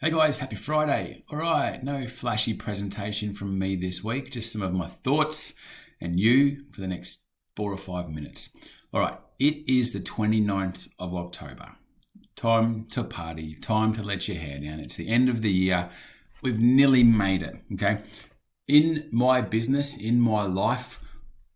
Hey guys, happy Friday. All right, no flashy presentation from me this week, just some of my thoughts and you for the next 4 or 5 minutes. All right, it is the 29th of October. Time to party, time to let your hair down. It's the end of the year. We've nearly made it, okay? In my business, in my life,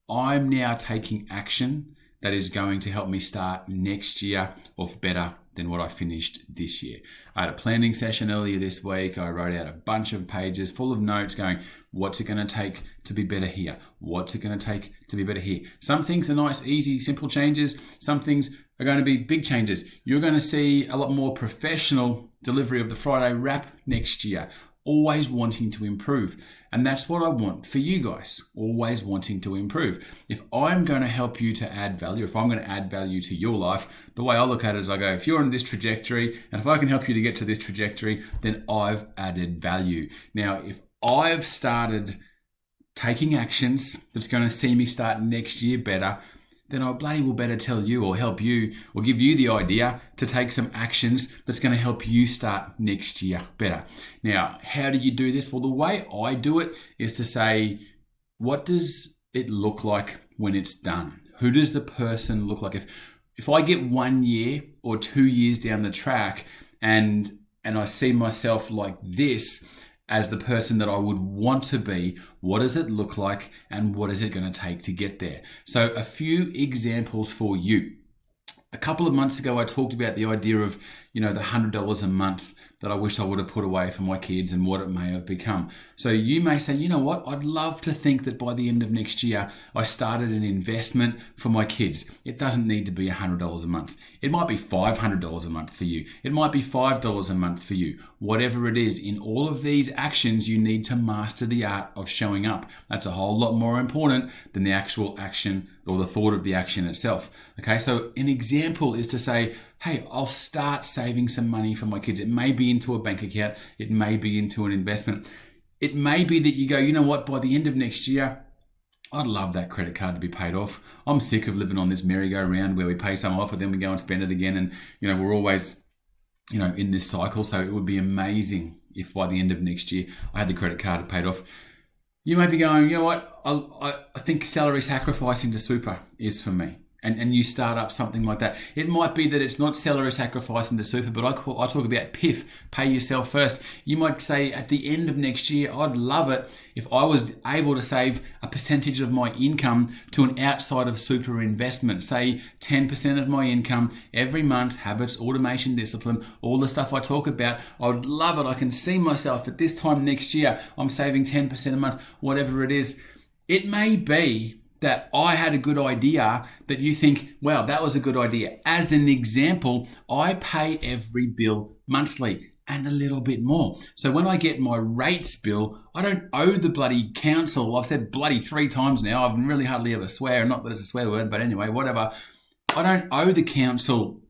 I'm now taking action that is going to help me start next year off better than what I finished this year. I had a planning session earlier this week. I wrote out a bunch of pages full of notes going, what's it going to take to be better here? What's it going to take to be better here? Some things are nice, easy, simple changes. Some things are going to be big changes. You're going to see a lot more professional delivery of the Friday wrap next year. Always wanting to improve. And that's what I want for you guys, always wanting to improve. If I'm going to help you to add value, if I'm going to add value to your life, the way I look at it is I go, if you're on this trajectory, and if I can help you to get to this trajectory, then I've added value. Now, if I've started taking actions that's going to see me start next year better, then I bloody will better tell you or help you or give you the idea to take some actions that's going to help you start next year better. Now, how do you do this? Well, the way I do it is to say, what does it look like when it's done? Who does the person look like? If I get 1 year or 2 years down the track and I see myself like this, as the person that I would want to be, what does it look like and what is it going to take to get there? So a few examples for you. A couple of months ago, I talked about the idea of, the $100 a month that I wish I would have put away for my kids and what it may have become. So you may say, you know what? I'd love to think that by the end of next year, I started an investment for my kids. It doesn't need to be $100 a month. It might be $500 a month for you. It might be $5 a month for you. Whatever it is, in all of these actions, you need to master the art of showing up. That's a whole lot more important than the actual action or the thought of the action itself. Okay, so an example is to say, hey, I'll start saving some money for my kids. It may be into a bank account. It may be into an investment. It may be that you go, you know what, by the end of next year, I'd love that credit card to be paid off. I'm sick of living on this merry-go-round where we pay some off and then we go and spend it again. And, we're always, in this cycle. So it would be amazing if by the end of next year, I had the credit card paid off. You may be going, you know what, I think salary sacrifice into super is for me. And you start up something like that. It might be that it's not salary sacrifice into super, but I talk about PIF, pay yourself first. You might say at the end of next year, I'd love it if I was able to save a percentage of my income to an outside of super investment, say 10% of my income every month, habits, automation, discipline, all the stuff I talk about. I would love it. I can see myself at this time next year, I'm saving 10% a month, whatever it is. It may be that I had a good idea that you think, wow, that was a good idea. As an example, I pay every bill monthly and a little bit more. So when I get my rates bill, I don't owe the bloody council. I've said bloody 3 times now. I've really hardly ever swear. Not that it's a swear word, but anyway, whatever. I don't owe the council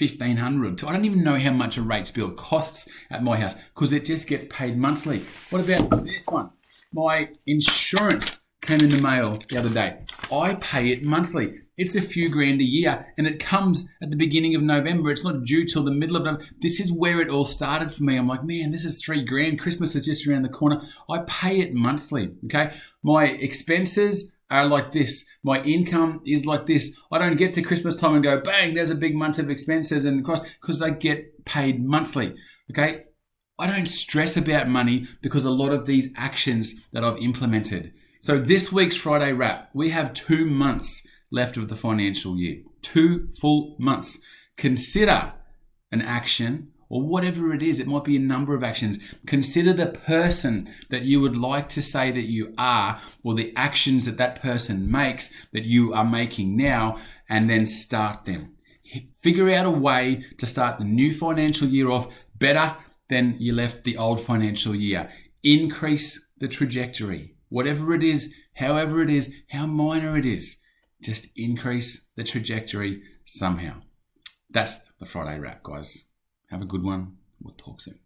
$1,500. I don't even know how much a rates bill costs at my house because it just gets paid monthly. What about this one? My insurance came in the mail the other day. I pay it monthly. It's a few grand a year and it comes at the beginning of November. It's not due till the middle of November. This is where it all started for me. I'm like, man, this is 3 grand. Christmas is just around the corner. I pay it monthly, okay? My expenses are like this. My income is like this. I don't get to Christmas time and go, bang, there's a big month of expenses and costs because they get paid monthly, okay? I don't stress about money because a lot of these actions that I've implemented. So this week's Friday wrap, we have 2 months left of the financial year, 2 full months. Consider an action or whatever it is. It might be a number of actions. Consider the person that you would like to say that you are or the actions that that person makes that you are making now and then start them. Figure out a way to start the new financial year off better than you left the old financial year. Increase the trajectory. Whatever it is, however it is, how minor it is, just increase the trajectory somehow. That's the Friday wrap, guys. Have a good one. We'll talk soon.